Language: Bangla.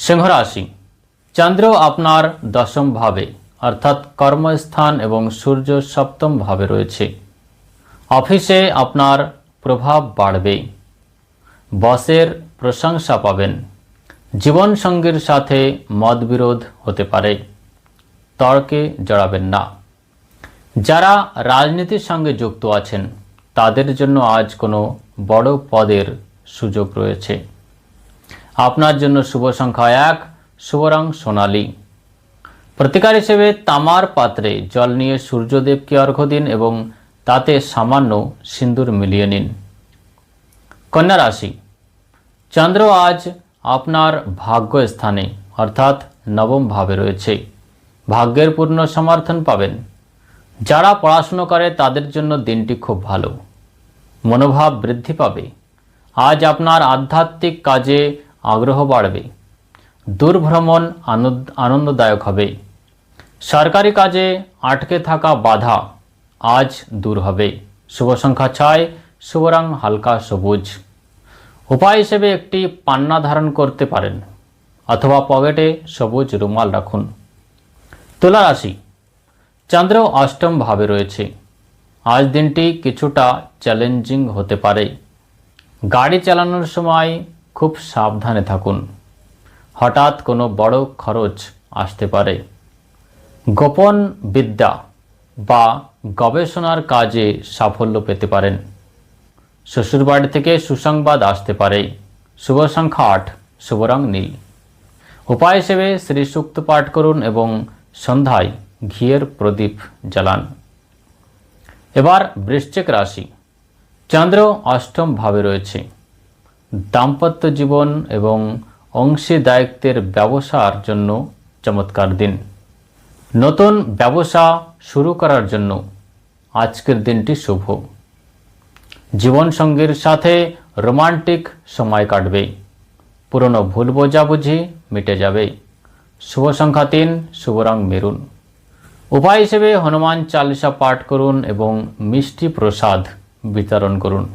সিংহ রাশি, চন্দ্র আপনার দশম ভাবে অর্থাৎ কর্মস্থান এবং সূর্য সপ্তম ভাবে রয়েছে। অফিসে আপনার প্রভাব বাড়বে, বসের প্রশংসা পাবেন। জীবনসঙ্গীর সাথে মতবিরোধ হতে পারে, তর্কে জড়াবেন না। যারা রাজনীতির সঙ্গে যুক্ত আছেন তাদের জন্য আজ কোনো বড় পদের সুযোগ রয়েছে। আপনার জন্য শুভ সংখ্যা 1, শুভ রং সোনালী। প্রতিকার হিসেবে তামার পাত্রে জল নিয়ে সূর্যদেবকে অর্ঘ্য দিন এবং তাতে সামান্য সিন্দুর মিলিয়ে নিন। কন্যা রাশি, চন্দ্র আজ আপনার ভাগ্য স্থানে অর্থাৎ নবম ভাবে রয়েছে। ভাগ্যের পূর্ণ সমর্থন পাবেন। যারা পড়াশুনো করে তাদের জন্য দিনটি খুব ভালো, মনোভাব বৃদ্ধি পাবে। আজ আপনার আধ্যাত্মিক কাজে আগ্রহ বাড়বে। দূর ভ্রমণ আনন্দদায়ক হবে। সরকারি কাজে আটকে থাকা বাধা আজ দূর হবে। শুভ সংখ্যা 6, শুভ রং হালকা সবুজ। উপায় হিসেবে একটি পান্না ধারণ করতে পারেন অথবা পকেটে সবুজ রুমাল রাখুন। তুলা রাশি, চন্দ্র অষ্টম ভাবে রয়েছে। আজ দিনটি কিছুটা চ্যালেঞ্জিং হতে পারে। গাড়ি চালানোর সময় খুব সাবধানে থাকুন। হঠাৎ কোনো বড় খরচ আসতে পারে। গোপন বিদ্যা বা গবেষণার কাজে সাফল্য পেতে পারেন। শ্বশুরবাড়ি থেকে সুসংবাদ আসতে পারে। শুভ সংখ্যা 8, শুভ রং নীল। উপায় হিসেবে শ্রী সূক্ত পাঠ করুন এবং সন্ধ্যায় ঘিয়ের প্রদীপ জ্বালান। এবার বৃশ্চিক রাশি, চন্দ্র অষ্টম ভাবে রয়েছে। দাম্পত্য জীবন এবং অংশীদায়িত্বের ব্যবসার জন্য চমৎকার দিন। নতুন ব্যবসা শুরু করার জন্য আজকের দিনটি শুভ। জীবনসঙ্গীর সাথে রোমান্টিক সময় কাটবে। পুরনো ভুল বোঝাবুঝি মিটে যাবে। শুভ সংখ্যা 3, শুভ রং মেরুন। উপায় হিসেবে হনুমান চালিসা পাঠ করুন এবং মিষ্টি প্রসাদ বিতরণ করুন।